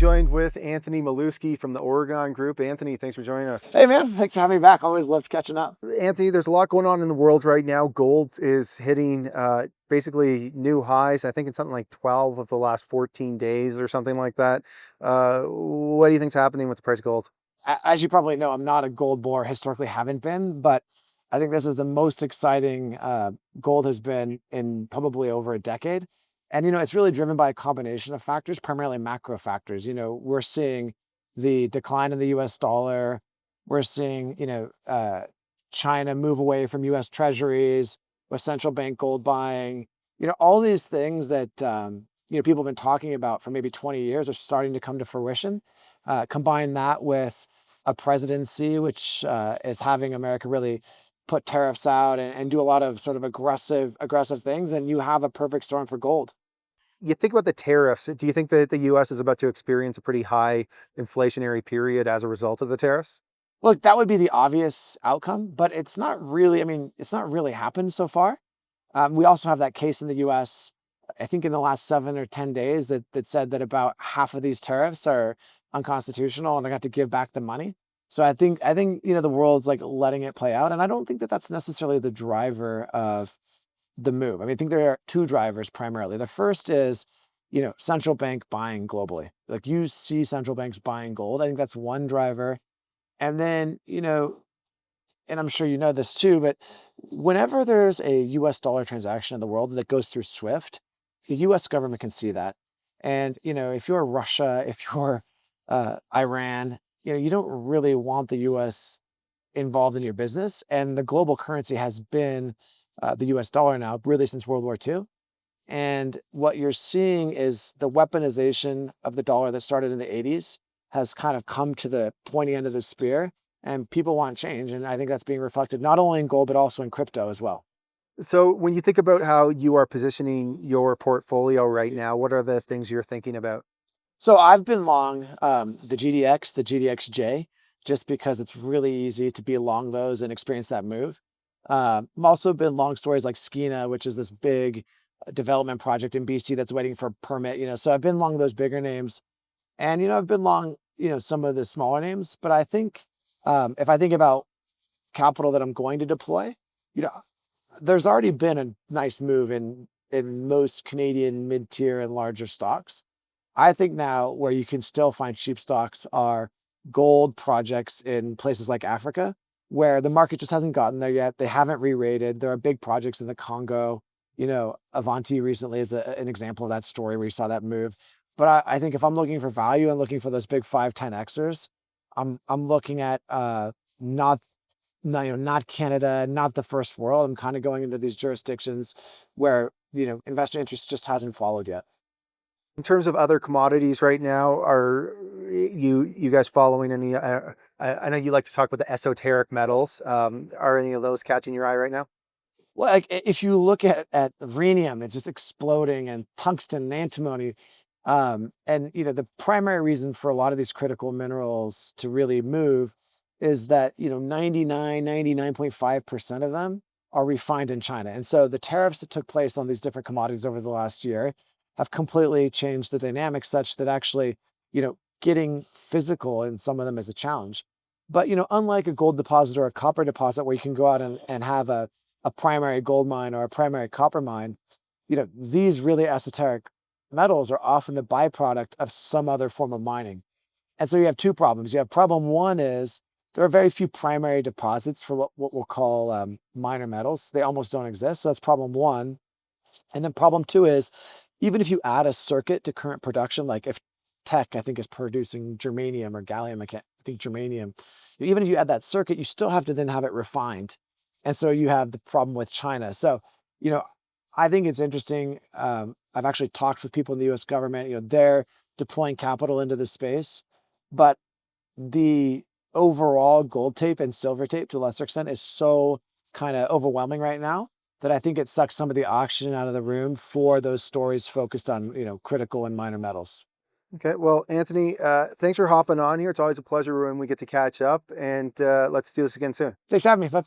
joined with Anthony Milewski from the Oregon Group. Anthony, thanks for joining us. Hey man, thanks for having me back. Always love catching up. Anthony, there's a lot going on in the world right now. Gold is hitting basically new highs. I think it's something like 12 of the last 14 days or something like that. What do you think's happening with the price of gold? As you probably know, I'm not a gold bull, historically haven't been, but I think this is the most exciting gold has been in probably over a decade. And, it's really driven by a combination of factors, primarily macro factors. We're seeing the decline in the US dollar. We're seeing, China move away from US treasuries with central bank gold buying. All these things that, people have been talking about for maybe 20 years are starting to come to fruition. Combine that with a presidency, which is having America really put tariffs out and do a lot of sort of aggressive things, and you have a perfect storm for gold. You think about the tariffs. Do you think that the US is about to experience a pretty high inflationary period as a result of the tariffs? Look, that would be the obvious outcome, but it's not really, it's not really happened so far. We also have that case in the US, I think in the last 7 or 10 days that said that about half of these tariffs are unconstitutional and they're going to have to give back the money. So I think, the world's like letting it play out. And I don't think that that's necessarily the driver of the move. I think there are two drivers primarily. The first is, central bank buying globally. Like you see central banks buying gold. I think that's one driver. And then, and I'm sure you know this too, but whenever there's a US dollar transaction in the world that goes through SWIFT, the US government can see that. And, if you're Russia, if you're Iran, you don't really want the US involved in your business. And the global currency has been the US dollar now, really since World War II. And what you're seeing is the weaponization of the dollar that started in the 80s has kind of come to the pointy end of the spear, and people want change. And I think that's being reflected not only in gold, but also in crypto as well. So when you think about how you are positioning your portfolio right now, what are the things you're thinking about? So I've been long the GDX, the GDXJ, just because it's really easy to be long those and experience that move. I've also been long stories like Skeena, which is this big development project in BC that's waiting for a permit, so I've been long those bigger names. And, I've been long, some of the smaller names, but I think if I think about capital that I'm going to deploy, there's already been a nice move in most Canadian mid-tier and larger stocks. I think now where you can still find cheap stocks are gold projects in places like Africa, where the market just hasn't gotten there yet. They haven't re-rated. There are big projects in the Congo. Avanti recently is an example of that story where you saw that move. But I think if I'm looking for value and looking for those big 5, 10Xers, I'm looking at not Canada, not the first world. I'm kind of going into these jurisdictions where, investor interest just hasn't followed yet. In terms of other commodities right now, are you guys following any? I know you like to talk about the esoteric metals. Are any of those catching your eye right now? Well, like if you look at rhenium, it's just exploding, and tungsten and antimony. And the primary reason for a lot of these critical minerals to really move is that 99.5% of them are refined in China. And so the tariffs that took place on these different commodities over the last year have completely changed the dynamics such that actually, getting physical in some of them is a challenge. But unlike a gold deposit or a copper deposit where you can go out and have a primary gold mine or a primary copper mine, these really esoteric metals are often the byproduct of some other form of mining. And so you have two problems. You have problem one is there are very few primary deposits for what we'll call minor metals. They almost don't exist. So that's problem one. And then problem two is even if you add a circuit to current production, like if Teck, I think, is producing germanium or gallium, I think germanium, even if you add that circuit, you still have to then have it refined. And so you have the problem with China. So, I think it's interesting. I've actually talked with people in the US government, they're deploying capital into this space, but the overall gold tape and silver tape to a lesser extent is so kind of overwhelming right now that I think it sucks some of the oxygen out of the room for those stories focused on, critical and minor metals. Okay, well, Anthony, thanks for hopping on here. It's always a pleasure when we get to catch up, and let's do this again soon. Thanks for having me, bud.